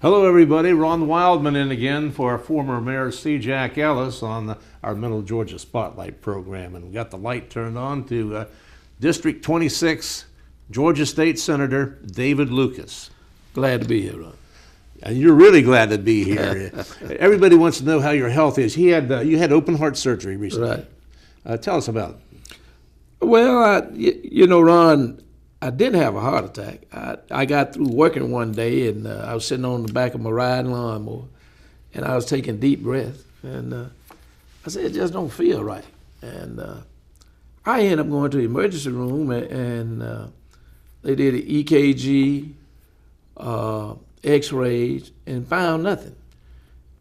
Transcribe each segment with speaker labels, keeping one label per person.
Speaker 1: Hello, everybody. Ron Wildman in again for our former Mayor C. Jack Ellis on our Middle Georgia Spotlight program. And we got the light turned on to District 26, Georgia State Senator David Lucas.
Speaker 2: Glad to be here, Ron.
Speaker 1: And you're really glad to be here. Everybody wants to know how your health is. You had open heart surgery recently.
Speaker 2: Right.
Speaker 1: Tell us about it.
Speaker 2: Well, Ron, I didn't have a heart attack. I got through working one day, and I was sitting on the back of my riding lawnmower, and I was taking deep breaths, and I said, it just don't feel right. And I ended up going to the emergency room, and they did an EKG, X-rays, and found nothing.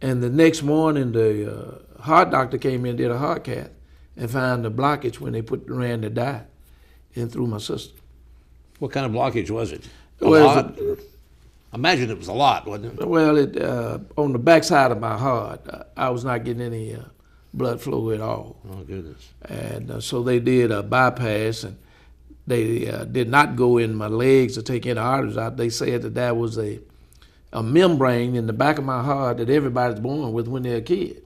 Speaker 2: And the next morning, the heart doctor came in and did a heart cath and found the blockage when they ran the dye in through my system.
Speaker 1: What kind of blockage was it? A
Speaker 2: Well,
Speaker 1: lot? Imagine it was a lot, wasn't it?
Speaker 2: Well, on the backside of my heart, I was not getting any blood flow at all.
Speaker 1: Oh, goodness.
Speaker 2: And so they did a bypass, and they did not go in my legs to take any arteries out. They said that was a membrane in the back of my heart that everybody's born with when they're a kid.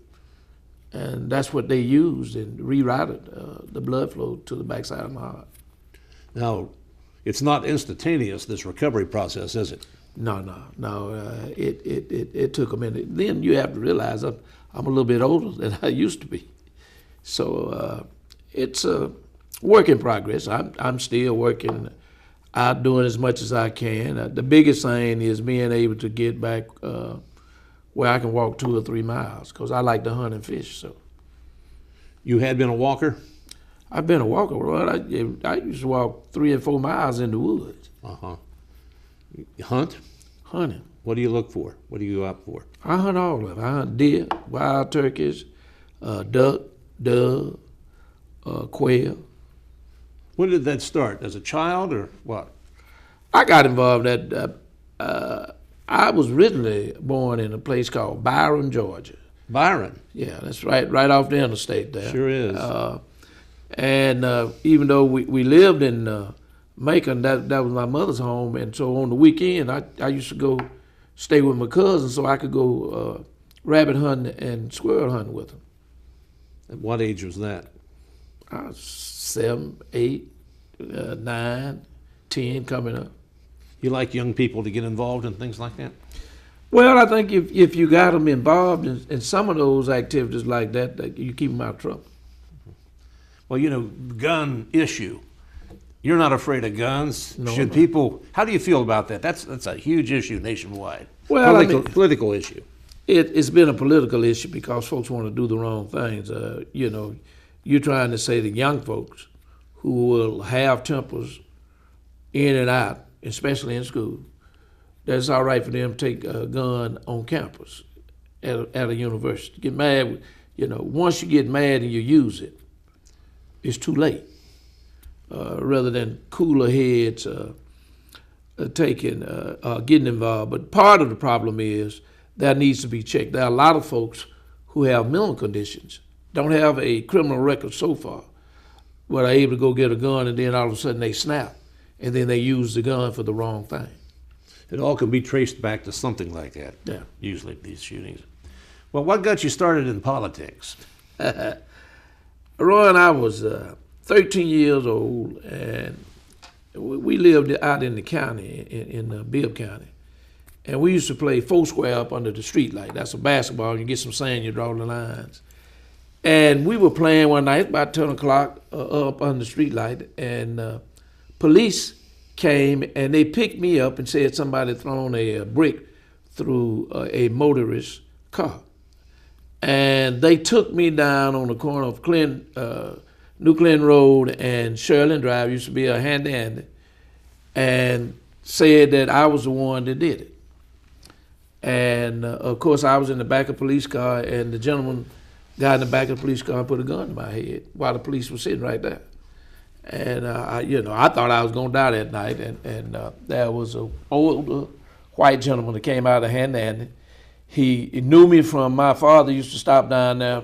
Speaker 2: And that's what they used and rerouted the blood flow to the backside of my heart.
Speaker 1: Now, it's not instantaneous, this recovery process, is it?
Speaker 2: No. It took a minute. Then you have to realize I'm a little bit older than I used to be. So it's a work in progress. I'm still working out, doing as much as I can. The biggest thing is being able to get back where I can walk 2 or 3 miles, because I like to hunt and fish. So,
Speaker 1: You had been a walker?
Speaker 2: I've been a walker. I used to walk 3 or 4 miles in the woods.
Speaker 1: You hunt?
Speaker 2: Hunting.
Speaker 1: What do you look for? What do you go out for?
Speaker 2: I hunt all of it. I hunt deer, wild turkeys, duck, dove, quail.
Speaker 1: When did that start? As a child or what?
Speaker 2: I got involved I was originally born in a place called Byron, Georgia.
Speaker 1: Byron?
Speaker 2: Yeah, that's right off the interstate there.
Speaker 1: Sure is.
Speaker 2: And even though we lived in Macon, that was my mother's home, and so on the weekend I used to go stay with my cousins so I could go rabbit hunting and squirrel hunting with them.
Speaker 1: At what age was that?
Speaker 2: 7, 8, 9, 10 coming up.
Speaker 1: You like young people to get involved in things like that?
Speaker 2: Well, I think if you got them involved in some of those activities like that, you keep them out of trouble.
Speaker 1: Well, gun issue. You're not afraid of guns.
Speaker 2: No,
Speaker 1: Should
Speaker 2: no.
Speaker 1: people? How do you feel about that? That's a huge issue nationwide.
Speaker 2: Well,
Speaker 1: political issue.
Speaker 2: It's been a political issue because folks want to do the wrong things. You're trying to say to young folks who will have tempers in and out, especially in school, that it's all right for them to take a gun on campus at a university. Get mad, once you get mad and you use it, it's too late. Rather than cooler heads getting involved. But part of the problem is that needs to be checked. There are a lot of folks who have mental conditions, don't have a criminal record so far, but are able to go get a gun and then all of a sudden they snap, and then they use the gun for the wrong thing.
Speaker 1: It all can be traced back to something like that.
Speaker 2: Yeah.
Speaker 1: Usually these shootings. Well, what got you started in politics?
Speaker 2: Ron, I was 13 years old, and we lived out in the county, in Bibb County. And we used to play 4 square up under the street light. That's a basketball. You get some sand, you draw the lines. And we were playing one night, about 10 o'clock, up under the street light, and police came and they picked me up and said somebody had thrown a brick through a motorist's car. And they took me down on the corner of New Clinton Road and Sherlin Drive, used to be a handy, and said that I was the one that did it. And of course, I was in the back of a police car, and the gentleman got in the back of the police car and put a gun to my head while the police were sitting right there. And I thought I was gonna die that night. And there was an older white gentleman that came out of handy. He knew me from my father used to stop down there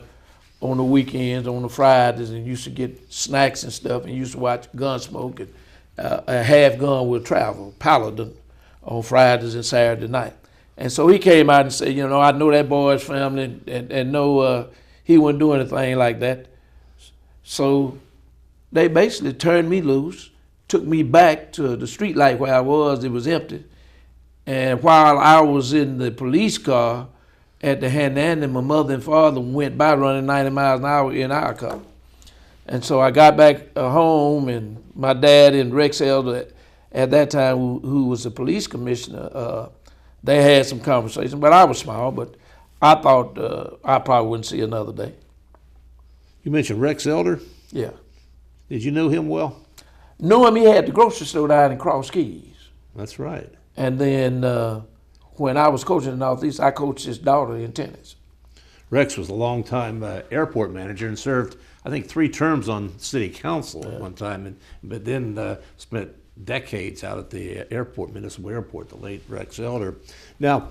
Speaker 2: on the weekends, on the Fridays, and used to get snacks and stuff, and used to watch Gunsmoke. And a half gun would travel, Paladin, on Fridays and Saturday night. And so he came out and said, you know, I know that boy's family and know he wouldn't do anything like that. So they basically turned me loose, took me back to the street light where I was. It was empty. And while I was in the police car at the Hannan, my mother and father went by running 90 miles an hour in our car. And so I got back home, and my dad and Rex Elder at that time, who was the police commissioner, they had some conversation. But I was small, but I thought I probably wouldn't see another day.
Speaker 1: You mentioned Rex Elder.
Speaker 2: Yeah.
Speaker 1: Did you know him well?
Speaker 2: Knew him, he had the grocery store down in Cross Keys.
Speaker 1: That's right.
Speaker 2: And then when I was coaching in the Northeast, I coached his daughter in tennis.
Speaker 1: Rex was a long-time airport manager and served, I think, 3 terms on city council at one time, but then spent decades out at the airport, municipal airport, the late Rex Elder. Now,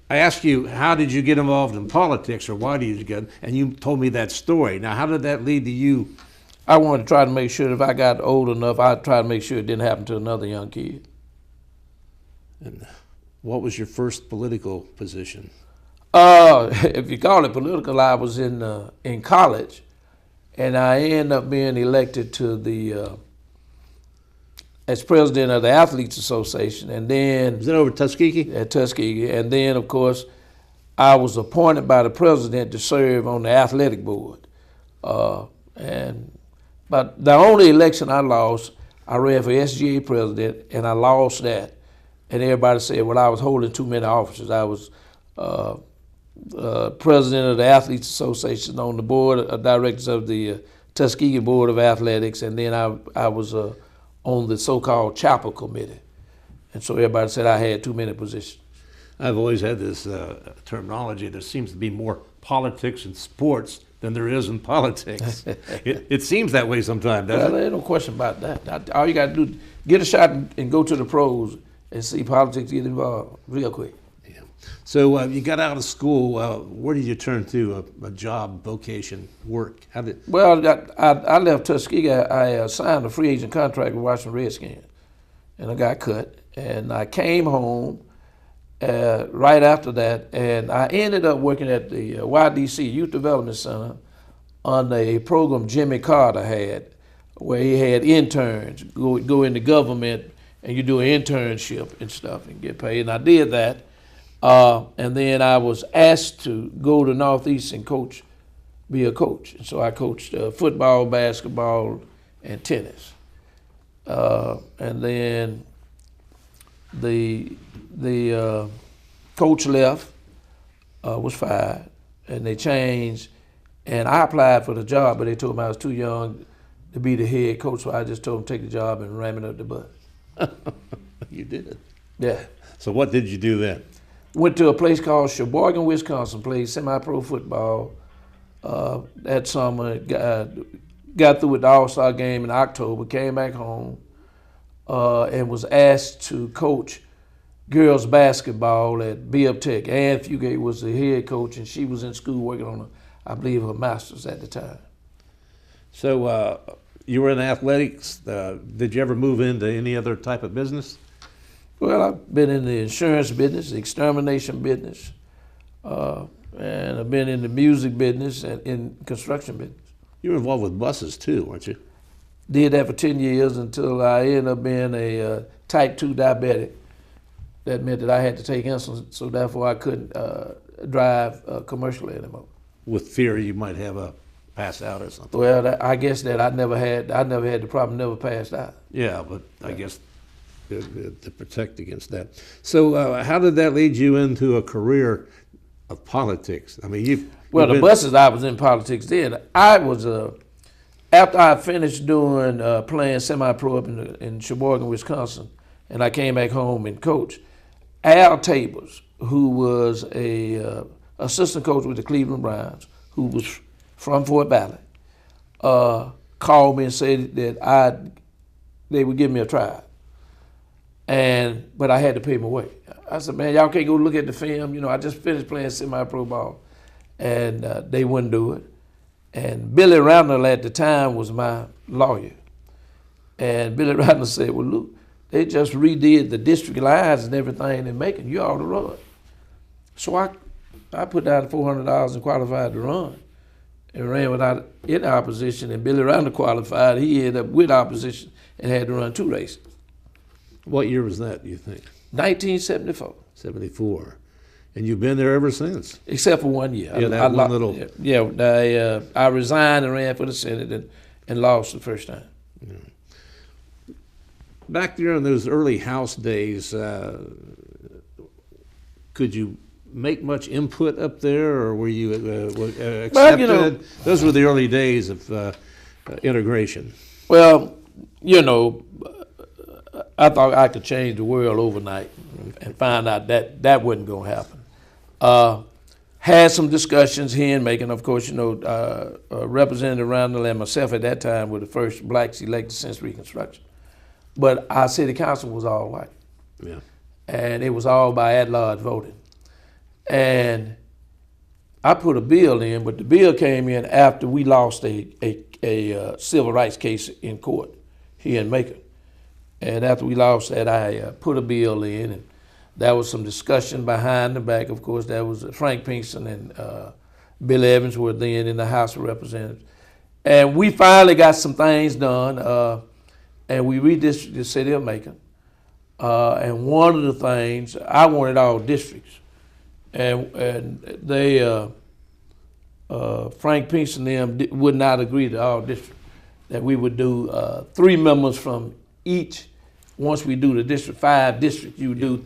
Speaker 1: I asked you, how did you get involved in politics, or why did you get, and you told me that story. Now, how did that lead to you?
Speaker 2: I wanted to try to make sure if I got old enough, I'd try to make sure it didn't happen to another young kid.
Speaker 1: And what was your first political position?
Speaker 2: If you call it political, I was in college, and I ended up being elected to the as president of the Athletes Association, and then
Speaker 1: Was that over Tuskegee?
Speaker 2: at Tuskegee, and then of course I was appointed by the president to serve on the athletic board. But the only election I lost, I ran for SGA president, and I lost that. And everybody said, well, I was holding too many offices. I was president of the Athletes Association, on the board of directors of the Tuskegee Board of Athletics, and then I was on the so-called chapel committee. And so everybody said I had too many positions.
Speaker 1: I've always had this terminology. There seems to be more politics in sports than there is in politics. It seems that way sometimes, doesn't
Speaker 2: Well,
Speaker 1: it?
Speaker 2: there's no question about that. All you got to do, get a shot and go to the pros and see politics get involved real quick.
Speaker 1: Yeah. So you got out of school. Where did you turn to? A job, vocation, work? How did?
Speaker 2: Well, I left Tuskegee. I signed a free agent contract with Washington Redskins, and I got cut. And I came home right after that, and I ended up working at the YDC, Youth Development Center, on a program Jimmy Carter had, where he had interns go into government, and you do an internship and stuff and get paid. And I did that. And then I was asked to go to Northeast and be a coach. And so I coached football, basketball, and tennis. And then the coach left, was fired, and they changed. And I applied for the job, but they told me I was too young to be the head coach, so I just told them to take the job and ram it up the butt.
Speaker 1: You did it.
Speaker 2: Yeah.
Speaker 1: So what did you do then?
Speaker 2: Went to a place called Sheboygan, Wisconsin, played semi-pro football that summer. Got through with the All-Star game in October, came back home, and was asked to coach girls basketball at Bibb Tech. Ann Fugate was the head coach, and she was in school working on, I believe, her master's at the time.
Speaker 1: So you were in athletics. Did you ever move into any other type of business?
Speaker 2: Well, I've been in the insurance business, the extermination business, and I've been in the music business and in construction business.
Speaker 1: You were involved with buses too, weren't you?
Speaker 2: Did that for 10 years until I ended up being a type 2 diabetic. That meant that I had to take insulin, so therefore I couldn't drive commercially anymore.
Speaker 1: With fear you might have a pass out or something.
Speaker 2: Well, I guess that I never had the problem, never passed out.
Speaker 1: Yeah, but I guess to protect against that. So how did that lead you into a career of politics? I mean,
Speaker 2: Well, the buses, I was in politics then. I was, after I finished doing, playing semi-pro up in Sheboygan, Wisconsin, and I came back home and coached, Al Tabors, who was a assistant coach with the Cleveland Browns, who was from Fort Valley, called me and said that they would give me a try. But I had to pay my way. I said, man, y'all can't go look at the film. You know, I just finished playing semi-pro ball. And they wouldn't do it. And Billy Randall at the time was my lawyer. And Billy Randall said, well, look, they just redid the district lines and everything in Macon. You ought to run. So I put down $400 and qualified to run, and ran without any opposition. And Billy Randall qualified. He ended up with opposition and had to run 2 races.
Speaker 1: What year was that, do you think?
Speaker 2: 1974.
Speaker 1: 74. And you've been there ever since?
Speaker 2: Except for 1 year.
Speaker 1: Yeah, that one little...
Speaker 2: Yeah, I resigned and ran for the Senate and lost the first time.
Speaker 1: Yeah. Back there in those early House days, could you make much input up there, or were you accepted?
Speaker 2: Well, you know,
Speaker 1: those were the early days of integration.
Speaker 2: Well, you know, I thought I could change the world overnight and find out that wasn't going to happen. Had some discussions here in Macon. Of course, you know, Representative Randall and myself at that time were the first blacks elected since Reconstruction. But our city council was all white.
Speaker 1: Yeah.
Speaker 2: And it was all by at-large voting. And I put a bill in, but the bill came in after we lost a civil rights case in court here in Macon. And after we lost that, I put a bill in, and there was some discussion behind the back. Of course, there was Frank Pinkston and Bill Evans were then in the House of Representatives. And we finally got some things done, and we redistricted the city of Macon. And one of the things, I wanted all districts. And they, Frank Pinkston and them would not agree to all districts, that we would do 3 members from each. Once we do the district, 5 districts, you would do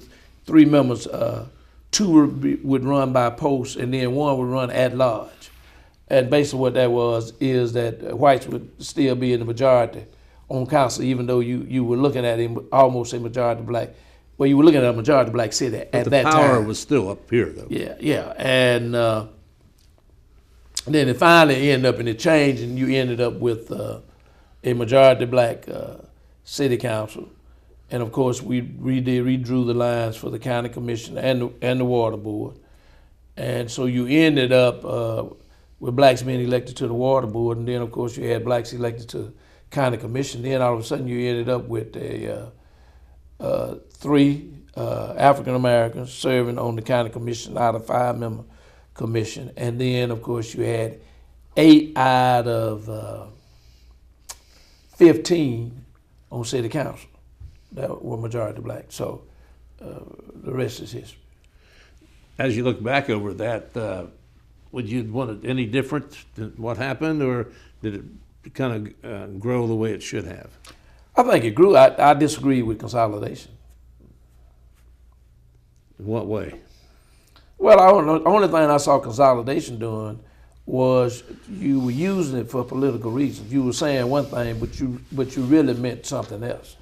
Speaker 2: 3 members, 2 would run by post, and then 1 would run at large. And basically what that was is that whites would still be in the majority on council, even though you were looking at him almost a majority black. Well, you were looking at a majority black city at that time.
Speaker 1: The power was still up here, though.
Speaker 2: Yeah. And then it finally ended up, and it changed, and you ended up with a majority black city council. And of course, we redrew the lines for the county commission and the water board. And so you ended up with blacks being elected to the water board, and then of course you had blacks elected to the county commission. Then all of a sudden you ended up with 3 African Americans serving on the county commission out of 5-member commission. And then of course you had 8 out of 15 on city council that were majority black. So the rest is history.
Speaker 1: As you look back over that, would you want it any different than what happened, or did it kind of grow the way it should have?
Speaker 2: I think it grew. I disagree with consolidation.
Speaker 1: In what way?
Speaker 2: Well, the only thing I saw consolidation doing was you were using it for political reasons. You were saying one thing, but you really meant something else.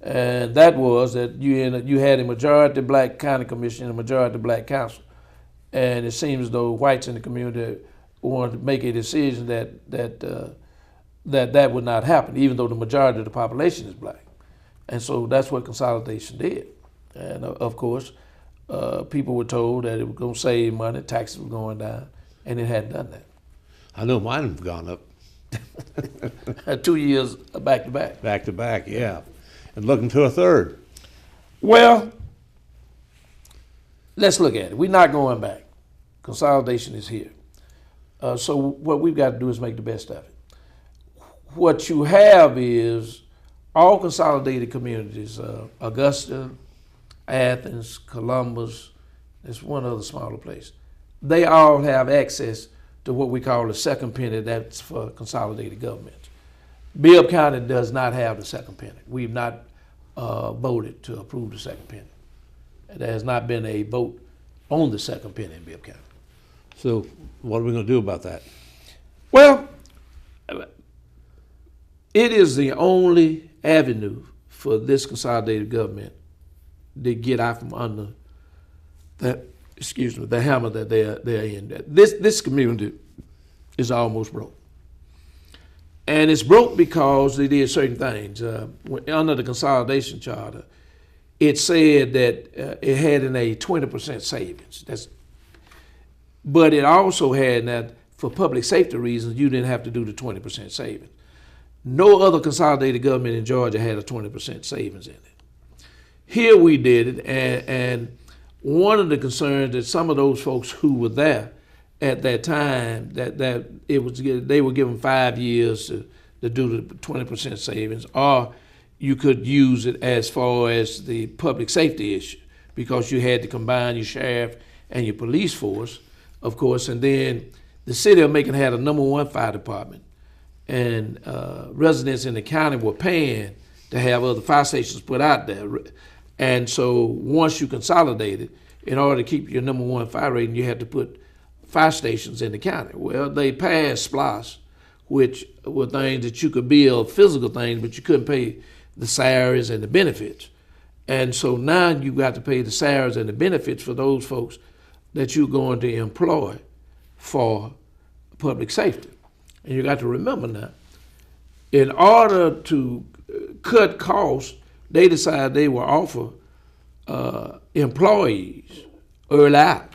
Speaker 2: And that was that you had a majority black county commission and a majority black council. And it seems as though whites in the community wanted to make a decision that would not happen, even though the majority of the population is black. And so that's what consolidation did. And of course, people were told that it was going to save money, taxes were going down, and it hadn't done that.
Speaker 1: I know mine have gone up.
Speaker 2: 2 years back to back.
Speaker 1: Back to back, yeah. And looking to a third.
Speaker 2: Well, let's look at it. We're not going back. Consolidation is here. So what we've got to do is make the best of it. What you have is all consolidated communities, Augusta, Athens, Columbus, there's one other smaller place. They all have access to what we call the second penny. That's for consolidated government. Bibb County does not have the second penny. We've not voted to approve the second penny. There has not been a vote on the second penny in Bibb County.
Speaker 1: So what are we going to do about that?
Speaker 2: Well, it is the only avenue for this consolidated government to get out from under that, the hammer that they're in. This community is almost broke. And it's broke because they did certain things. Under the consolidation charter, it said that it had in a 20% savings. But it also had that for public safety reasons, you didn't have to do the 20% savings. No other consolidated government in Georgia had a 20% savings in it. Here we did it, and one of the concerns that some of those folks who were there at that time, that they were given 5 years to do the 20% savings, or you could use it as far as the public safety issue, because you had to combine your sheriff and your police force, of course, and then the city of Macon had a #1 fire department, and residents in the county were paying to have other fire stations put out there. And so once you consolidated, in order to keep your #1 fire rating, you had to put fire stations in the county. Well, they passed SPLOST, which were things that you could build, physical things, but you couldn't pay the salaries and the benefits. And so now you got to pay the salaries and the benefits for those folks that you're going to employ for public safety. And you got to remember now, in order to cut costs, they decided they will offer employees early out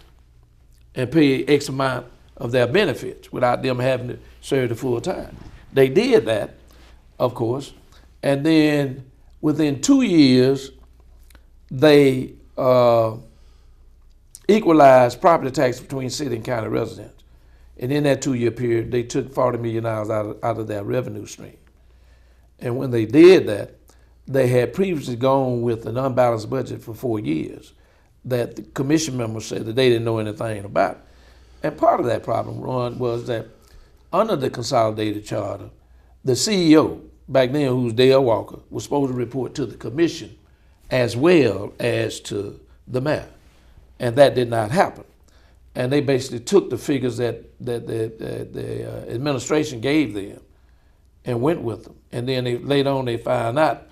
Speaker 2: and pay X amount of their benefits without them having to serve the full time. They did that, of course, and then within 2 years, they equalized property tax between city and county residents. And in that 2-year period, they took $40 million out of their revenue stream. And when they did that, they had previously gone with an unbalanced budget for 4 years that the commission members said that they didn't know anything about. And part of that problem, Ron, was that under the consolidated charter, the CEO, back then, who was Dale Walker, was supposed to report to the commission as well as to the mayor. And that did not happen. And they basically took the figures that the administration gave them and went with them. And then later on they found out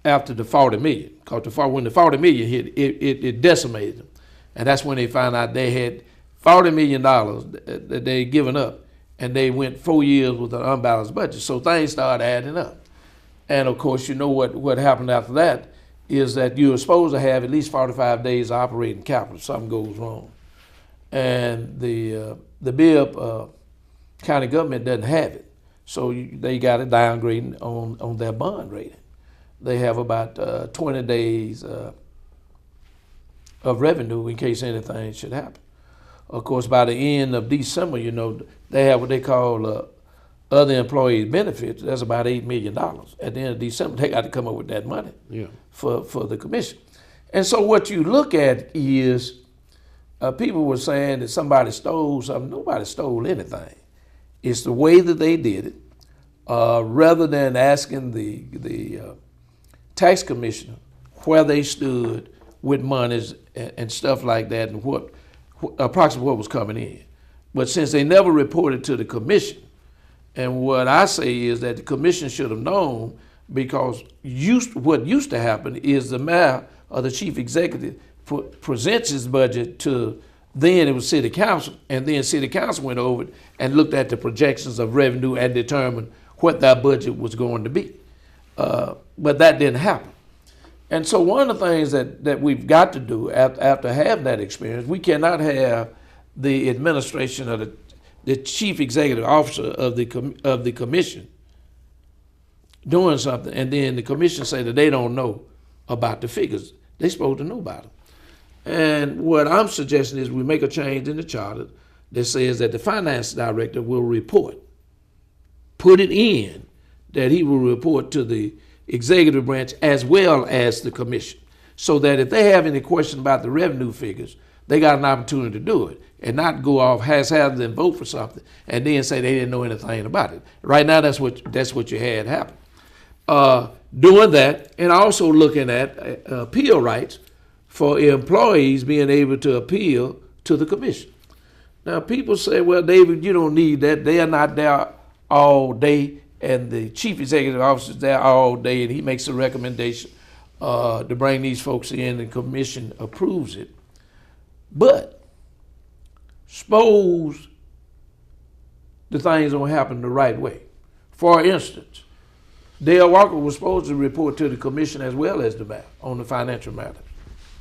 Speaker 2: after the 40 million, because when the 40 million hit, it decimated them. And that's when they found out they had $40 million that they had given up, and they went 4 years with an unbalanced budget. So things started adding up. And of course, you know what happened after that is that you were supposed to have at least 45 days of operating capital if something goes wrong. And the Bibb county government doesn't have it. So they got it downgraded on their bond rating. They have about 20 days of revenue in case anything should happen. Of course, by the end of December, you know, they have what they call other employees benefits. That's about $8 million. At the end of December, they got to come up with that money for the commission. And so what you look at is people were saying that somebody stole something. Nobody stole anything. It's the way that they did it. Rather than asking the tax commissioner where they stood with monies and stuff like that, and approximately what was coming in. But since they never reported to the commission, and what I say is that the commission should have known, because what used to happen is the mayor or the chief executive presents his budget to, then it was city council, and then city council went over it and looked at the projections of revenue and determined what that budget was going to be. But that didn't happen. And so one of the things that we've got to do after having that experience, we cannot have the administration of the chief executive officer of the commission doing something, and then the commission say that they don't know about the figures. They're supposed to know about them. And what I'm suggesting is we make a change in the charter that says that the finance director will report, put it in, that he will report to the executive branch as well as the commission, so that if they have any question about the revenue figures, they got an opportunity to do it and not go off haphazardly and vote for something and then say they didn't know anything about it. Right now, that's what you had happen. Doing that, and also looking at appeal rights for employees being able to appeal to the commission. Now, people say, well, David, you don't need that. They are not there all day, and the chief executive officer is there all day, and he makes a recommendation to bring these folks in, and the commission approves it. But suppose the things don't happen the right way. For instance, Dale Walker was supposed to report to the commission as well as the mayor on the financial matter.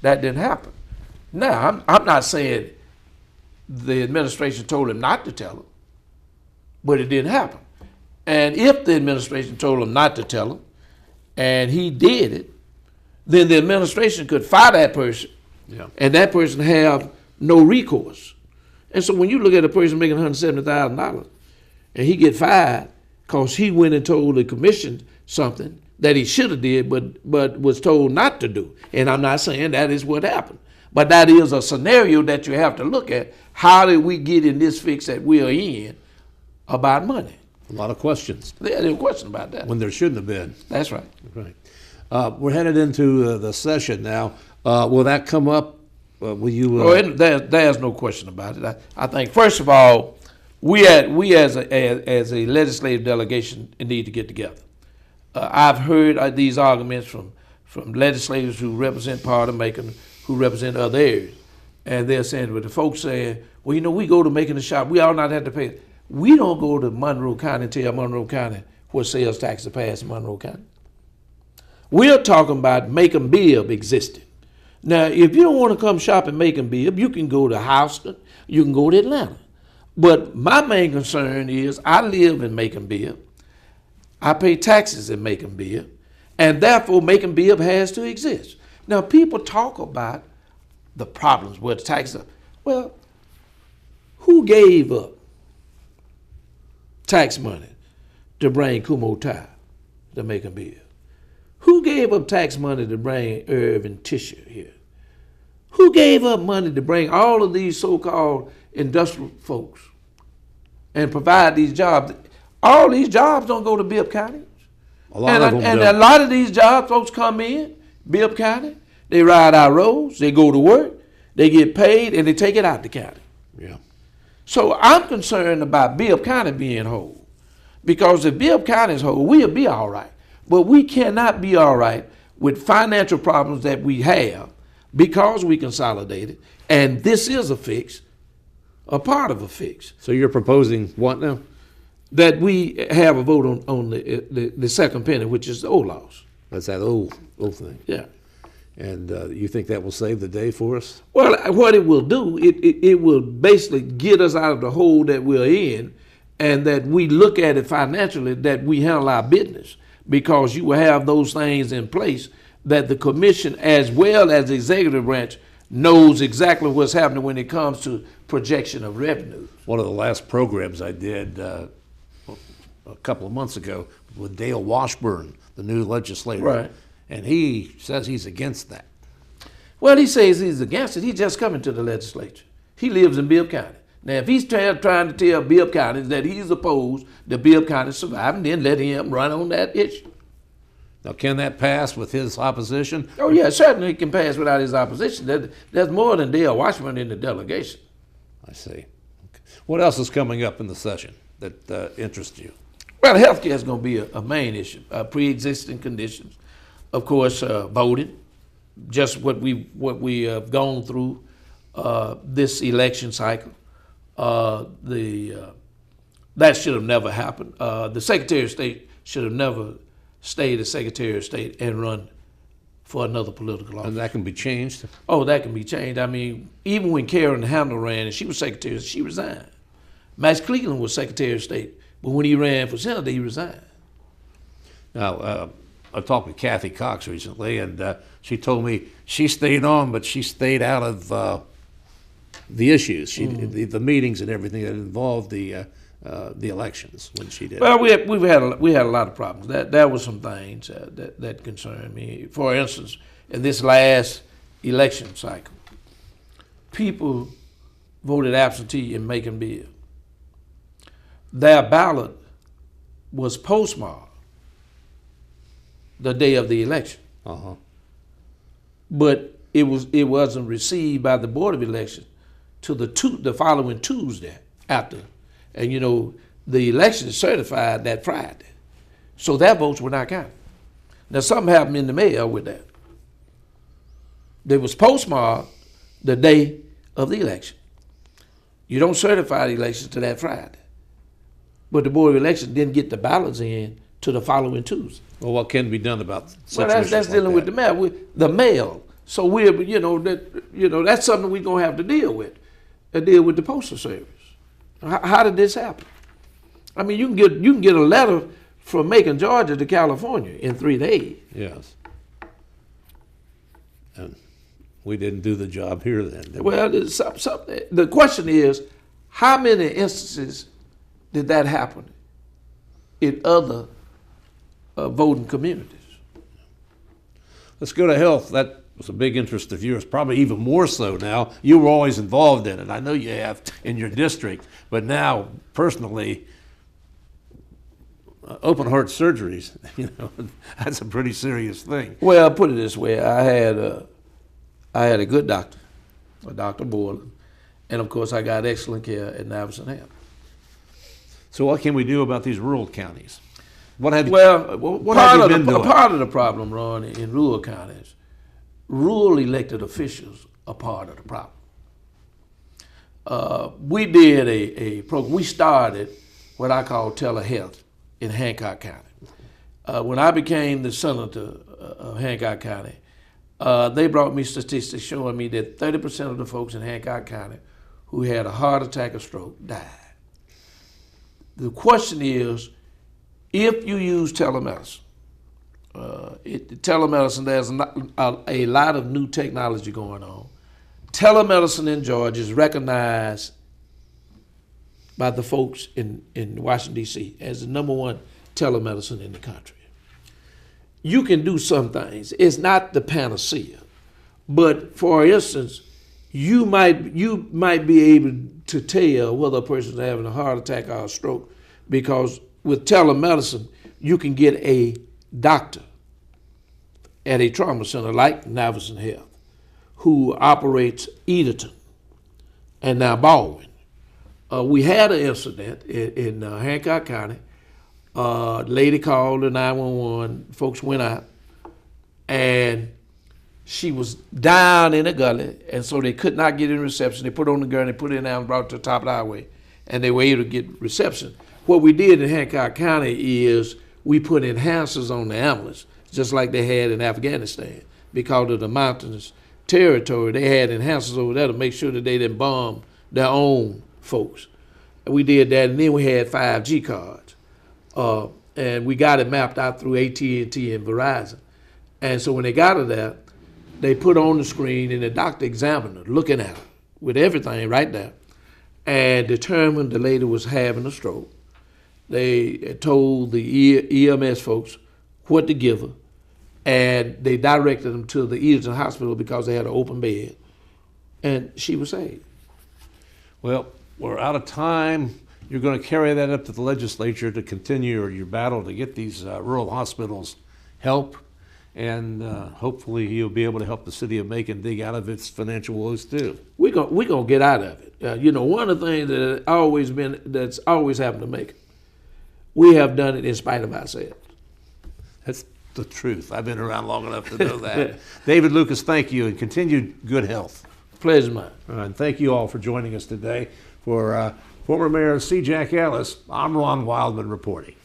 Speaker 2: That didn't happen. Now, I'm not saying the administration told him not to tell him, but it didn't happen. And if the administration told him not to tell him, and he did it, then the administration could fire that person
Speaker 1: Yeah.
Speaker 2: And that person have no recourse. And so when you look at a person making $170,000 and he get fired because he went and told the commission something that he should have did, but was told not to do. And I'm not saying that is what happened, but that is a scenario that you have to look at. How did we get in this fix that we are in about money?
Speaker 1: A lot of questions
Speaker 2: There's a question about that.
Speaker 1: when there shouldn't have been.
Speaker 2: That's right.
Speaker 1: Right. We're headed into the session now. Will that come up? Will you?
Speaker 2: There's no question about it. I think first of all, we as a legislative delegation need to get together. I've heard these arguments from legislators who represent part of Macon, who represent other areas, and they're saying, well, the folks saying, well, we go to Macon the shop, we all not have to pay. We don't go to Monroe County and tell Monroe County what sales tax to pass in Monroe County. We're talking about Macon Bibb existing. Now, if you don't want to come shop in Macon Bibb, you can go to Houston, you can go to Atlanta. But my main concern is I live in Macon Bibb. I pay taxes in Macon Bibb, and therefore Macon Bibb has to exist. Now, people talk about the problems with the taxes. Well, who gave up tax money to bring Kumo Tie to Macon Bibb? Who gave up tax money to bring Irving Tisher here? Who gave up money to bring all of these so-called industrial folks and provide these jobs? All these jobs don't go to Bibb County.
Speaker 1: A lot of them
Speaker 2: And
Speaker 1: don't.
Speaker 2: a lot of these jobs, folks come in, Bibb County, they ride our roads, they go to work, they get paid, and they take it out the county.
Speaker 1: Yeah.
Speaker 2: So I'm concerned about Bibb County being whole. Because if Bibb County is whole, we'll be all right. But we cannot be all right with financial problems that we have because we consolidated. And this is a fix, a part of a fix.
Speaker 1: So you're proposing what now?
Speaker 2: That we have a vote on the second penny, which is the old laws.
Speaker 1: That's that old thing.
Speaker 2: Yeah.
Speaker 1: And you think that will save the day for us?
Speaker 2: Well, what it will do, it will basically get us out of the hole that we're in, and that we look at it financially, that we handle our business, because you will have those things in place that the commission, as well as the executive branch, knows exactly what's happening when it comes to projection of revenue.
Speaker 1: One of the last programs I did a couple of months ago with Dale Washburn, the new legislator.
Speaker 2: Right.
Speaker 1: And he says he's against that.
Speaker 2: Well, he says he's against it. He's just coming to the legislature. He lives in Bibb County. Now, if he's trying to tell Bibb County that he's opposed to Bibb County surviving, then let him run on that issue.
Speaker 1: Now, can that pass with his opposition?
Speaker 2: Oh, yeah, certainly it can pass without his opposition. There's more than Dale Washburn in the delegation.
Speaker 1: I see. Okay. What else is coming up in the session that interests you?
Speaker 2: Well, health care is going to be a main issue. Pre-existing conditions, of course, voting, just what we have gone through this election cycle. That should have never happened. The Secretary of State should have never stayed as Secretary of State and run for another political office.
Speaker 1: And that can be changed?
Speaker 2: Oh, that can be changed. I mean, even when Karen Handel ran and she was Secretary, she resigned. Max Cleveland was Secretary of State, but when he ran for Senator, he resigned.
Speaker 1: Now, I talked with Kathy Cox recently, and she told me she stayed on, but she stayed out of the issues, the meetings and everything that involved the elections when she did.
Speaker 2: Well, we had a lot of problems. That was some things that concerned me. For instance, in this last election cycle, people voted absentee in Macon Bibb. Their ballot was postmarked the day of the election, but it wasn't received by the Board of Elections till the following Tuesday after. And you know, the election is certified that Friday. So their votes were not counted. Now something happened in the mail with that. They was postmarked the day of the election. You don't certify the election to that Friday. But the Board of Elections didn't get the ballots in to the following Tuesday.
Speaker 1: Well, what can be done about situations
Speaker 2: Well, that's
Speaker 1: like
Speaker 2: dealing with
Speaker 1: that?
Speaker 2: the mail. So that's something we're gonna have to deal with. Deal with the Postal Service. How did this happen? I mean, you can get a letter from Macon, Georgia to California in 3 days.
Speaker 1: Yes. And We didn't do the job here then, did we?
Speaker 2: Well, the question is, how many instances did that happen in other voting communities?
Speaker 1: Let's go to health. That was a big interest of yours, probably even more so now. You were always involved in it. I know you have in your district, but now personally, open heart surgeries, that's a pretty serious thing.
Speaker 2: Well, put it this way: I had a good doctor, Dr. Borland, and of course I got excellent care at Navison Health.
Speaker 1: So what can we do about these rural counties? What have
Speaker 2: Well,
Speaker 1: what have you been doing?
Speaker 2: part of the problem, Ron, in rural counties, rural elected officials are part of the problem. We did a program. We started what I call telehealth in Hancock County. When I became the senator of Hancock County, they brought me statistics showing me that 30% of the folks in Hancock County who had a heart attack or stroke died. The question is, if you use telemedicine, telemedicine, there's a lot of new technology going on. Telemedicine in Georgia is recognized by the folks in Washington, D.C. as the #1 telemedicine in the country. You can do some things. It's not the panacea. But for instance, you might be able to tell whether a person's having a heart attack or a stroke, because with telemedicine, you can get a doctor at a trauma center like Navison Health who operates Edenton and now Baldwin. We had an incident in Hancock County. Lady called the 911. Folks went out, and she was down in a gully, and so they could not get in reception. They put her on the gurney, put her in there, and brought her to the top of the highway, and they were able to get reception. What we did in Hancock County is we put enhancers on the ambulance, just like they had in Afghanistan. Because of the mountainous territory, they had enhancers over there to make sure that they didn't bomb their own folks. We did that, and then we had 5G cards. And we got it mapped out through AT&T and Verizon. And so when they got it there, they put on the screen, and the doctor examined her, looking at her with everything right there, and determined the lady was having a stroke. They told the EMS folks what to give her, and they directed them to the Edenton Hospital because they had an open bed, and she was saved.
Speaker 1: Well, we're out of time. You're going to carry that up to the legislature to continue your battle to get these rural hospitals help, and hopefully you'll be able to help the city of Macon dig out of its financial woes too.
Speaker 2: We're gonna get out of it. One of the things that's always happened to Macon, we have done it in spite of ourselves.
Speaker 1: That's the truth. I've been around long enough to know that. David Lucas, thank you, and continued good health.
Speaker 2: Pleasure mine.
Speaker 1: And thank you all for joining us today. For former Mayor C. Jack Ellis, I'm Ron Wildman reporting.